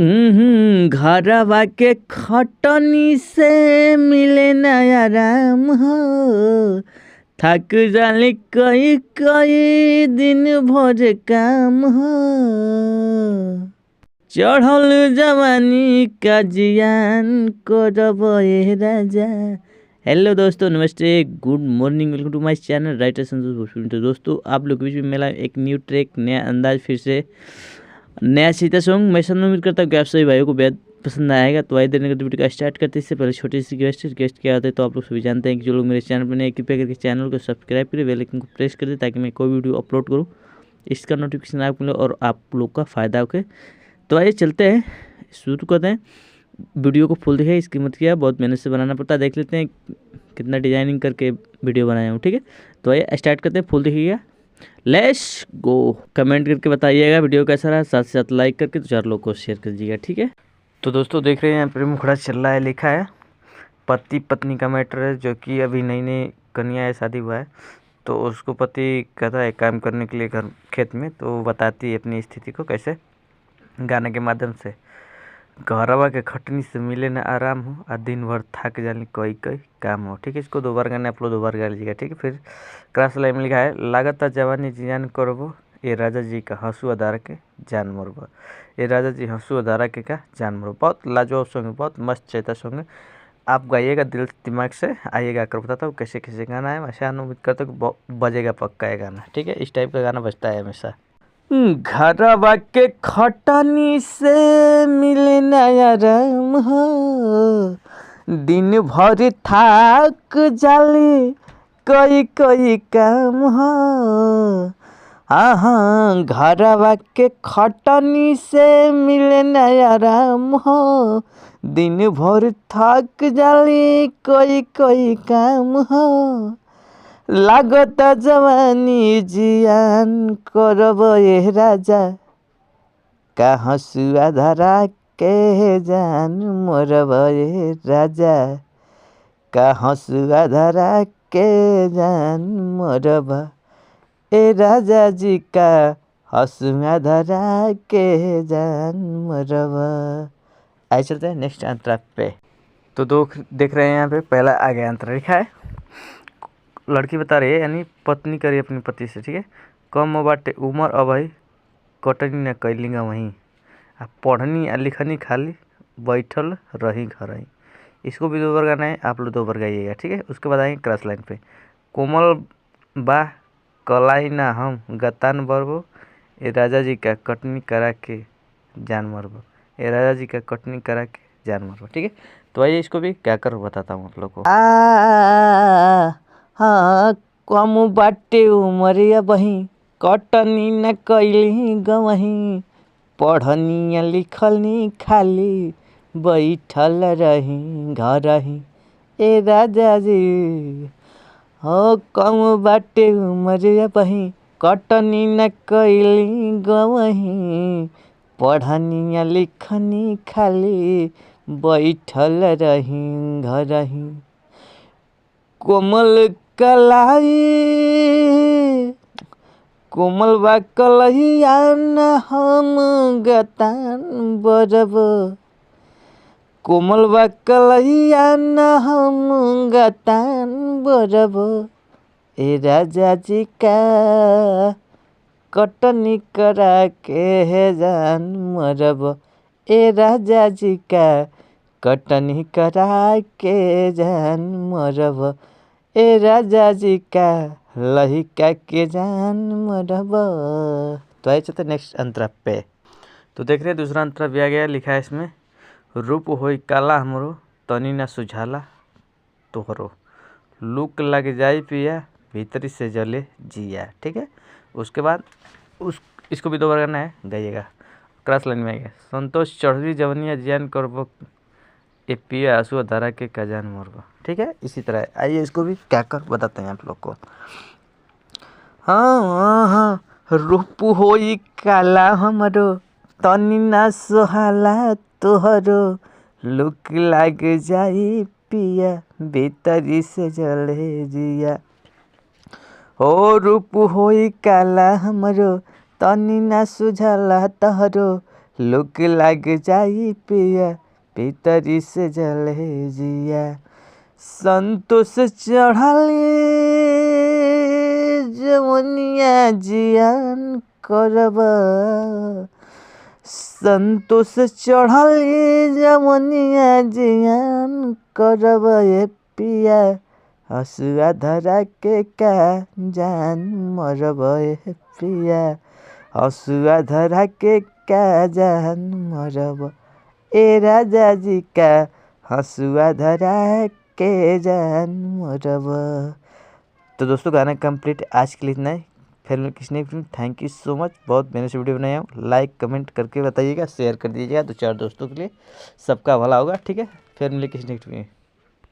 घरवा के खटनी से मिले न आराम हो। थक जाले कई कई दिन भर काम हो। चढ़ल जवानी का जियान करब ए राजा। हेलो दोस्तों, नमस्ते, good morning, welcome to my channel writer Santosh Bhojpuri. तो दोस्तों, आप लोग के बीच में मिला एक न्यू ट्रैक, नया अंदाज, फिर से नया सीता सॉन्ग। मैं सब उम्मीद करता हूँ कि आप सभी भाइयों को बेहद पसंद आएगा। तो आइए देर नहीं करते वीडियो का स्टार्ट करते। इससे पहले छोटी सी गेस्ट क्या होता है, तो आप लोग सभी जानते हैं कि जो लोग मेरे चैनल पर नए, कृपया करके चैनल को सब्सक्राइब करें, बेल आइकन को प्रेस कर दें, ताकि मैं कोई वीडियो अपलोड करूँ इसका नोटिफिकेशन आपको मिले और आप लोग का फ़ायदा होके। तो आइए चलते हैं, शुरू करते हैं। वीडियो को फुल दिखाई, इसकी मत किया, बहुत मेहनत से बनाना पड़ता है। देख लेते हैं कितना डिजाइनिंग करके वीडियो बनाया हूँ, ठीक है। तो आइए स्टार्ट करते हैं, फुल दिखिएगा, लेट्स गो। कमेंट करके बताइएगा वीडियो कैसा रहा, साथ ही साथ लाइक करके तो 4 लोग को शेयर कर दीजिएगा, ठीक है। तो दोस्तों देख रहे हैं यहाँ पर मुखड़ा चल रहा है, लिखा है पति पत्नी का मैटर है, जो कि अभी नई नई कन्या है, शादी हुआ है। तो उसको पति कहता है काम करने के लिए घर खेत में, तो बताती है अपनी स्थिति को कैसे, गाने के माध्यम से। घरवा के खटनी से मिले न आराम हो, आ दिन भर थक जाने कई कई काम हो, ठीक है। इसको 2 बार गाने आप लोग 2 बार गा लीजिएगा, ठीक है। फिर क्रॉस लाइन में लिखा है, लागत जवानी जियान करबो, ये राजा जी का हंसुआ धारा के जान मरबो। ये राजा जी हंसुआ धारा के का जान मरबो। बहुत लाजवाब सॉन्ग है, बहुत मस्त चेता सॉन्ग है। आप गाइएगा दिल दिमाग से, आइएगा कर बताता हूँ कैसे कैसे गाना है। वैसे उम्मीद करता हूँ कि बजेगा पक्का है गाना, ठीक है। इस टाइप का गाना बजता है हमेशा। घरवा के खटनी से मिले नया राम हो, दिन भर थक जाली कई कई काम हो। हाँ, घरवा के खटनी से मिले नया राम हो, दिन भर थक जाली कई कई काम हो। लागत जवानी जियान करब ए राजा, का हंसुआ धरा के जान मरब ए राजा, का हंसुआ धरा के जान मरब ए राजा जी, का हंसुआ धरा के जान मरब। आइए चलते हैं नेक्स्ट अंतरा पे। तो देख रहे हैं यहाँ पे पहला आगे अंतरा लिखा है, लड़की बता रही है, यानी पत्नी करी अपनी पति से, ठीक है। कम बाटे उमर अबही, कटनी न कैलिंगा वहीं, आ पढ़नी आ लिखनी खाली बैठल रही घर ही। इसको भी 2 बार गाना है, आप लोग 2 बार गाइएगा, ठीक है। उसके बाद आएंगे क्रॉस लाइन पे, कोमल बा कलाई ना हम गतान बरबो, ये राजा जी का कटनी करा के जान मरबो, ये राजा जी का कटनी करा के जान मरबो, ठीक है। तो आइए इसको भी क्या कर बताता हूँ आप लोग को। हाँ, कम बाटे उमरिया बही, कटनी न कैली गवही, पढ़नी लिखनी खाली बैठल रही घर ही, ए राजा जी। हो कम बाटे उमरिया बही, कटनी न कैली गवही, पढ़नी लिखनी खाली बैठल रही घर ही। कोमल कलाई कोमल बा कलहिया न हम गतान बरब, कोमल बा कलहिया न हम गतान बरब, ए राजा जी का कटनी करा के जान मरब, ए राजा जी का कटनी करा के जान मरब, ए राजा जी का लहिका के जान मरब। तो आइए चलते नेक्स्ट अंतरा पे। तो देख रहे हैं दूसरा अंतरा भी आ गया, लिखा है इसमें, रूप होई काला हमरो, तनी ना सुझाला तोहरो, लूक लग जाई पिया, भीतरी से जले जिया, ठीक है। उसके बाद इसको भी 2 बार गाना है, गाइएगा। क्रॉस लाइन में आएगा, संतोष चढ़वी जवनिया जियान करबो, ए पिया आंसू धारा के का जान मरबो, ठीक है। इसी तरह आइए इसको भी क्या कर बताते हैं आप लोग को। हाँ, रूप होई काला हमरो, तनी ना सोहाला तोहरो, लुक लाग जाई पिया, भीतरी से जले जिया। हो रूप होई काला हमरो, तनी ना सुझाला तोहरो, लुक लग जाई पिया भीतरी से जले जिया। संतोष चढ़ाले जवनिया जियान करब, संतोष चढ़ाले जवनिया जियान करब ए पिया। हसुआ धरा के का जान मरब ए पिया। हसुआ धरा के का जान मरब ए राजा जी का। हसुआ धरा के जान मरब। तो दोस्तों गाना कंप्लीट आज के लिए इतना ही। फिर मैं किसने थैंक यू सो मच। बहुत मेहनत से वीडियो बनाया हूँ। लाइक कमेंट करके बताइएगा, शेयर कर दीजिएगा 2-4 दोस्तों के लिए, सबका भला होगा। ठीक है, फिर मिले किसने।